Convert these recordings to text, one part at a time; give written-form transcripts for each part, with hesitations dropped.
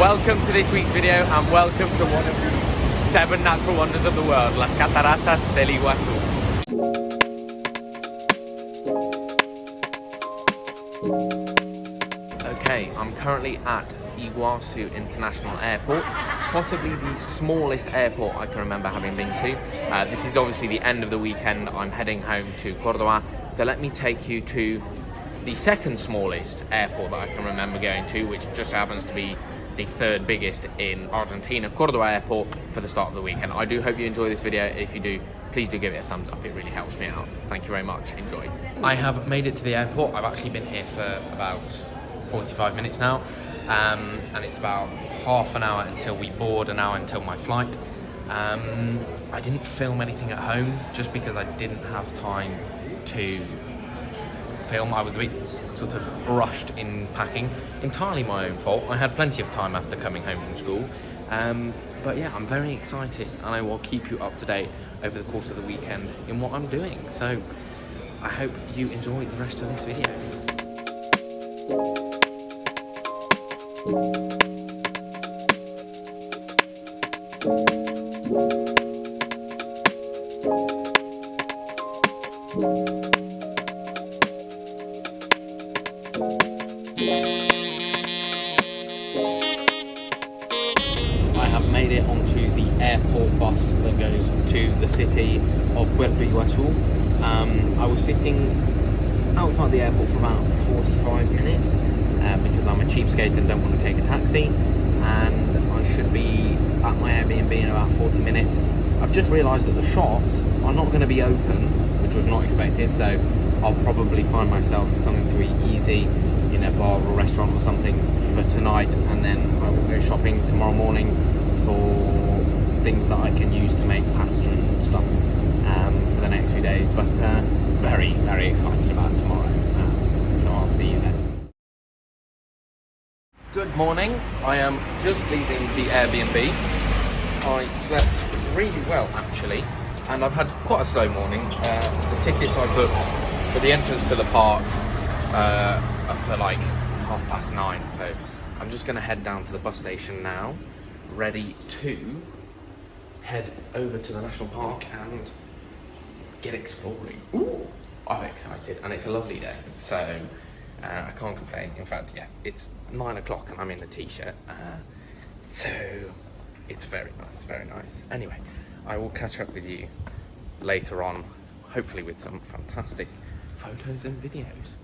Welcome to this week's video and welcome to one of the 7 natural wonders of the world, Las Cataratas del Iguazú. Okay, I'm currently at Iguazú International Airport, possibly the smallest airport I can remember having been to. This is obviously the end of the weekend. I'm heading home to Cordoba, so let me take you to the second smallest airport that I can remember going to, which just happens to be the third biggest in Argentina, Cordoba Airport, for the start of the weekend. I do hope you enjoy this video. If you do, please do give it a thumbs up. It really helps me out. Thank you very much. Enjoy. I have made it to the airport. I've actually been here for about 45 minutes now, and it's about half an hour until we board, an hour until my flight. I didn't film anything at home just because I didn't have time to film. I was a bit sort of rushed in packing, entirely my own fault. I had plenty of time after coming home from school, but yeah, I'm very excited and I will keep you up to date over the course of the weekend in what I'm doing. So I hope you enjoy the rest of this video. I have made it onto the airport bus that goes to the city of Puerto Iguazú. I was sitting outside the airport for about 45 minutes because I'm a cheapskate and don't want to take a taxi, and I should be at my Airbnb in about 40 minutes. I've just realised that the shops are not going to be open, which was not expected, so I'll probably find myself something to eat easy in a bar or restaurant or something for tonight, and then I will go shopping tomorrow morning for things that I can use to make pasta and stuff for the next few days. But very, very excited about tomorrow, so I'll see you then. Good morning. I am just leaving the Airbnb. I slept really well actually, and I've had quite a slow morning. The tickets I booked for the entrance to the park are for like 9:30, so I'm just going to head down to the bus station now, ready to head over to the national park and get exploring. Ooh, I'm excited, and it's a lovely day, so I can't complain. In fact, yeah, it's 9 o'clock and I'm in a t-shirt, so it's very nice, very nice. Anyway, I will catch up with you later on, hopefully with some fantastic photos and videos.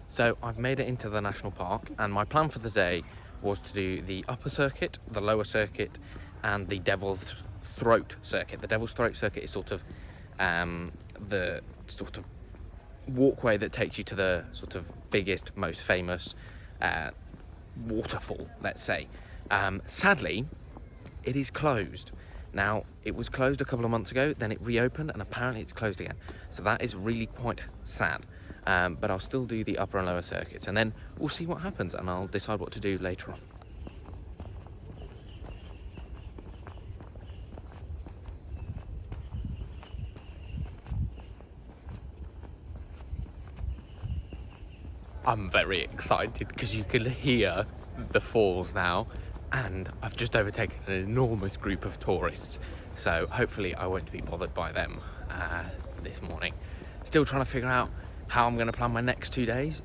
So I've made it into the national park, and my plan for the day was to do the upper circuit, the lower circuit, and the Devil's Throat circuit. The Devil's Throat circuit is sort of the sort of walkway that takes you to the sort of biggest, most famous waterfall, let's say. Sadly, it is closed. Now, it was closed a couple of months ago, then it reopened, and apparently it's closed again. So that is really quite sad. But I'll still do the upper and lower circuits, and then we'll see what happens, and I'll decide what to do later on. I'm very excited because you can hear the falls now, and I've just overtaken an enormous group of tourists, so hopefully I won't be bothered by them this morning. Still trying to figure out how I'm going to plan my next 2 days,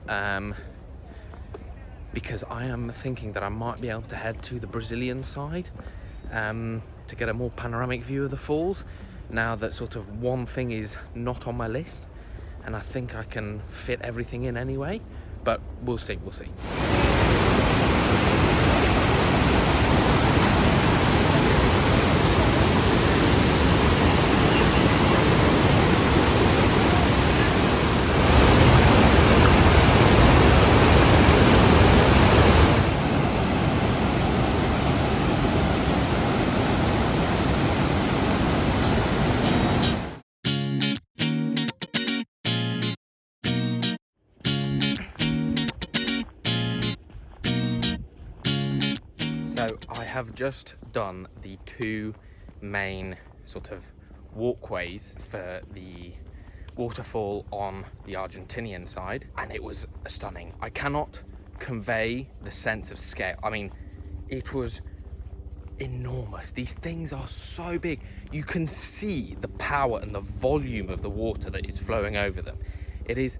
because I am thinking that I might be able to head to the Brazilian side to get a more panoramic view of the falls, now that sort of one thing is not on my list, and I think I can fit everything in anyway, but we'll see, we'll see. So I have just done the 2 main sort of walkways for the waterfall on the Argentinian side, and it was stunning. I cannot convey the sense of scale. I mean, it was enormous. These things are so big. You can see the power and the volume of the water that is flowing over them. It is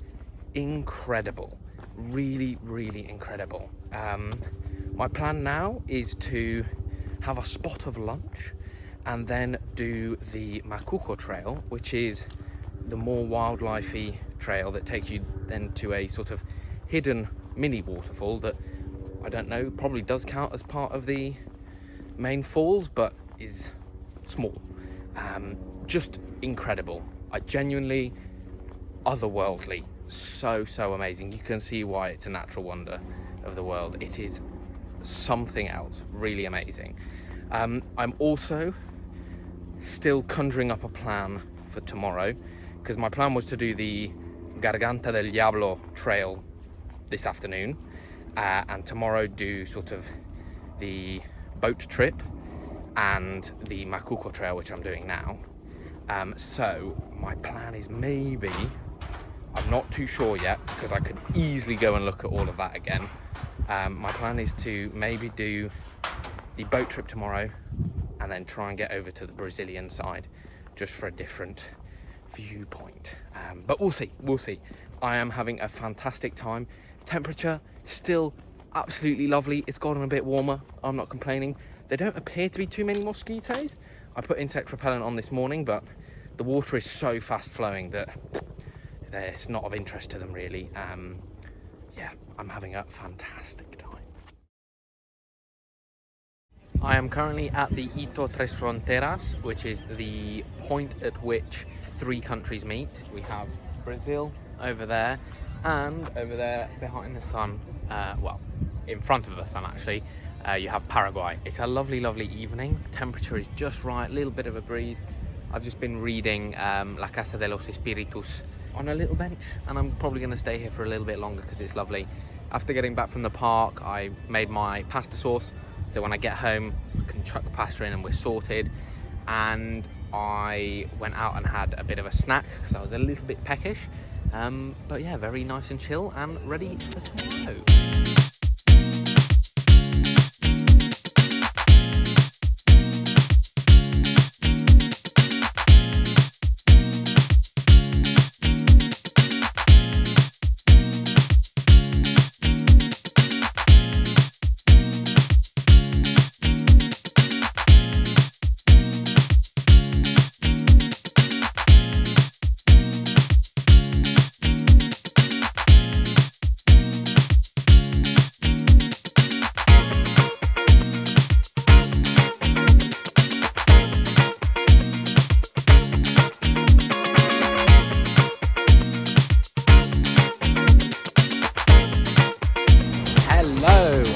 incredible. Really, really incredible. My plan now is to have a spot of lunch and then do the Macuco trail, which is the more wildlifey trail that takes you then to a sort of hidden mini waterfall that, I don't know, probably does count as part of the main falls, but is small. Just incredible. I genuinely, otherworldly, so amazing. You can see why it's a natural wonder of the world. It is something else, really amazing. I'm also still conjuring up a plan for tomorrow, because my plan was to do the Garganta del Diablo trail this afternoon, and tomorrow do sort of the boat trip and the Macuco trail, which I'm doing now. So my plan is maybe, I'm not too sure yet, because I could easily go and look at all of that again. My plan is to maybe do the boat trip tomorrow and then try and get over to the Brazilian side just for a different viewpoint. But we'll see. I am having a fantastic time. Temperature still absolutely lovely. It's gotten a bit warmer. I'm not complaining. There don't appear to be too many mosquitoes. I put insect repellent on this morning, but the water is so fast flowing that it's not of interest to them really. Yeah, I'm having a fantastic time. I am currently at the Ito Tres Fronteras, which is the point at which 3 countries meet. We have Brazil over there, and over there behind the sun, well, in front of the sun actually, you have Paraguay. It's a lovely, lovely evening. Temperature is just right, a little bit of a breeze. I've just been reading La Casa de los Espíritus on a little bench, and I'm probably going to stay here for a little bit longer because it's lovely. After getting back from the park, I made my pasta sauce, so when I get home I can chuck the pasta in and we're sorted. And I went out and had a bit of a snack because I was a little bit peckish, but yeah, very nice and chill and ready for tomorrow.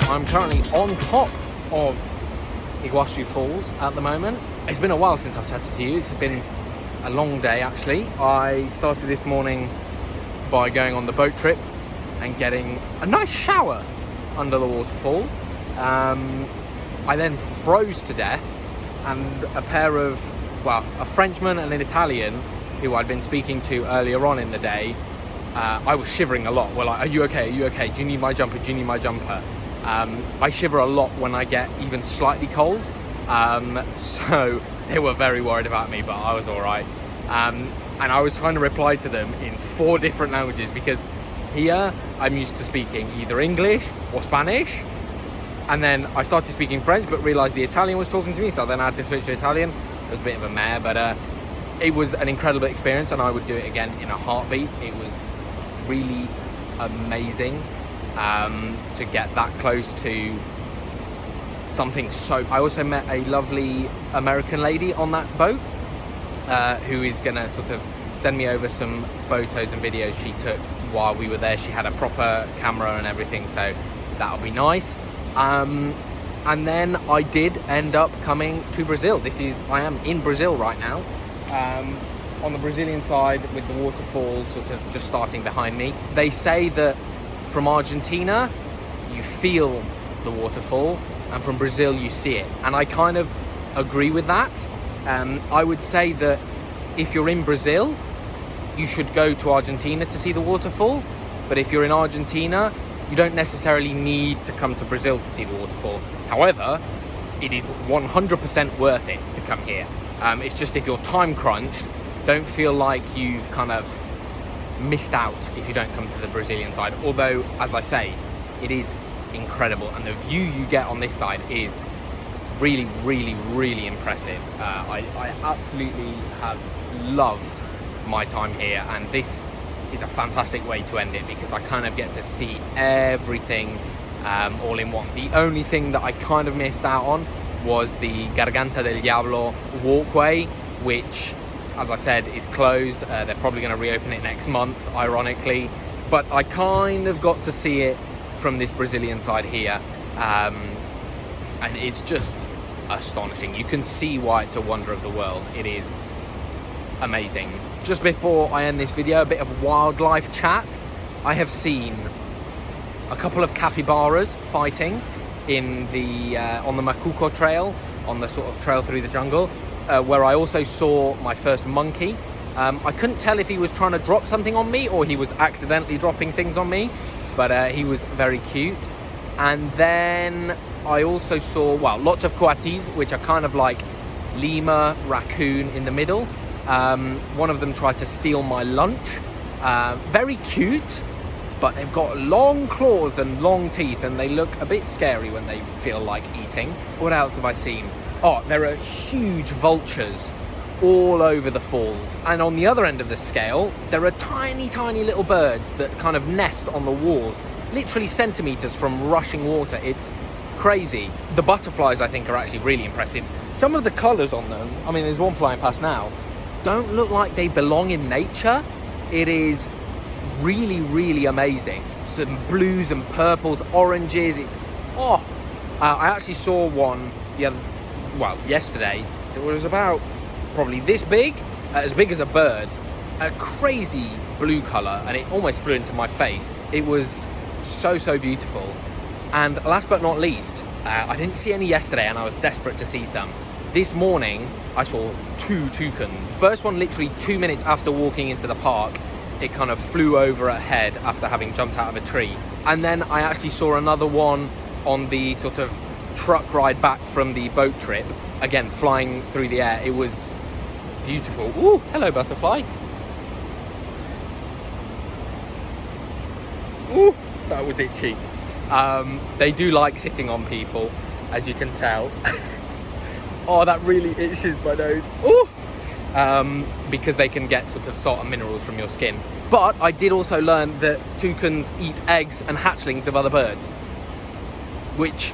I'm currently on top of Iguazú Falls at the moment. It's been a while since I've chatted to you. It's been a long day actually. I started this morning by going on the boat trip and getting a nice shower under the waterfall. I then froze to death, and a pair of, well, a Frenchman and an Italian who I'd been speaking to earlier on in the day, I was shivering a lot. We're like, are you okay? Are you okay? Do you need my jumper? Do you need my jumper? I shiver a lot when I get even slightly cold, so they were very worried about me, but I was all right. And I was trying to reply to them in 4 different languages, because here I'm used to speaking either English or Spanish, and then I started speaking French but realized the Italian was talking to me, so then I had to switch to Italian. It was a bit of a mare, but it was an incredible experience and I would do it again in a heartbeat. It was really amazing to get that close to something so... I also met a lovely American lady on that boat who is gonna sort of send me over some photos and videos she took while we were there. She had a proper camera and everything, so that'll be nice. And then I did end up coming to Brazil. I am in Brazil right now, on the Brazilian side with the waterfall sort of just starting behind me. They say that from Argentina you feel the waterfall, and from Brazil you see it, and I kind of agree with that. I would say that if you're in Brazil, you should go to Argentina to see the waterfall. But if you're in Argentina, you don't necessarily need to come to Brazil to see the waterfall. However, it is 100% worth it to come here. It's just if you're time crunched, don't feel like you've kind of missed out if you don't come to the Brazilian side. Although, as I say, it is incredible, and the view you get on this side is really, really, really impressive. I absolutely have loved my time here, and this is a fantastic way to end it because I kind of get to see everything all in one. The only thing that I kind of missed out on was the Garganta del Diablo walkway, which, as I said, is closed. They're probably going to reopen it next month, ironically, but I kind of got to see it from this Brazilian side here, and it's just astonishing. You can see why it's a wonder of the world. It is amazing. Just before I end this video, a bit of wildlife chat. I have seen a couple of capybaras fighting in the on the Macuco trail, on the sort of trail through the jungle, where I also saw my first monkey. I couldn't tell if he was trying to drop something on me or he was accidentally dropping things on me, but he was very cute. And then I also saw, well, lots of coatis, which are kind of like lemur, raccoon in the middle. One of them tried to steal my lunch. Very cute, but they've got long claws and long teeth, and they look a bit scary when they feel like eating. What else have I seen? Oh, there are huge vultures all over the falls, and on the other end of the scale there are tiny little birds that kind of nest on the walls, literally centimeters from rushing water. It's crazy. The butterflies, I think, are actually really impressive. Some of the colors on them, I mean, there's one flying past now, don't look like they belong in nature. It is really amazing. Some blues and purples, oranges. It's I actually saw one yesterday. It was about probably this big, as big as a bird, a crazy blue color, and it almost flew into my face. It was so beautiful. And last but not least, I didn't see any yesterday, and I was desperate to see some. This morning I saw 2 toucans. First one literally 2 minutes after walking into the park, it kind of flew over ahead after having jumped out of a tree. And then I actually saw another one on the sort of truck ride back from the boat trip, again flying through the air. It was beautiful. Ooh, hello butterfly. Ooh, that was itchy. They do like sitting on people, as you can tell. Oh, that really itches my nose. Ooh. Because they can get sort of salt and minerals from your skin. But I did also learn that toucans eat eggs and hatchlings of other birds, which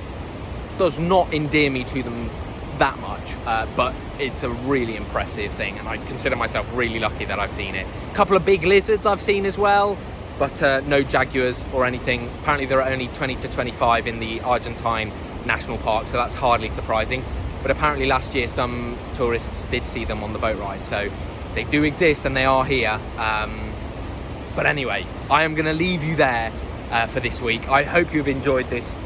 does not endear me to them that much, but it's a really impressive thing, and I consider myself really lucky that I've seen it. A couple of big lizards I've seen as well, but no jaguars or anything. Apparently there are only 20 to 25 in the Argentine National Park, so that's hardly surprising. But apparently last year some tourists did see them on the boat ride, so they do exist and they are here. But anyway, I am going to leave you there for this week. I hope you've enjoyed this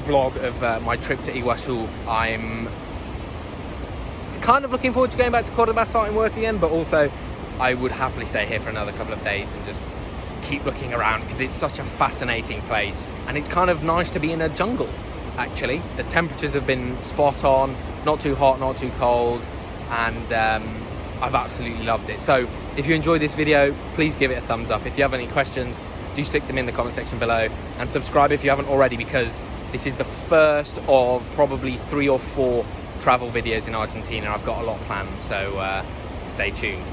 vlog of my trip to Iguazú. I'm kind of looking forward to going back to Cordoba, starting work again, but also I would happily stay here for another couple of days and just keep looking around because it's such a fascinating place, and it's kind of nice to be in a jungle. Actually, the temperatures have been spot on, not too hot, not too cold, and I've absolutely loved it. So if you enjoyed this video, please give it a thumbs up. If you have any questions, do stick them in the comment section below, and subscribe if you haven't already, because this is the first of probably 3 or 4 travel videos in Argentina. I've got a lot planned, so stay tuned.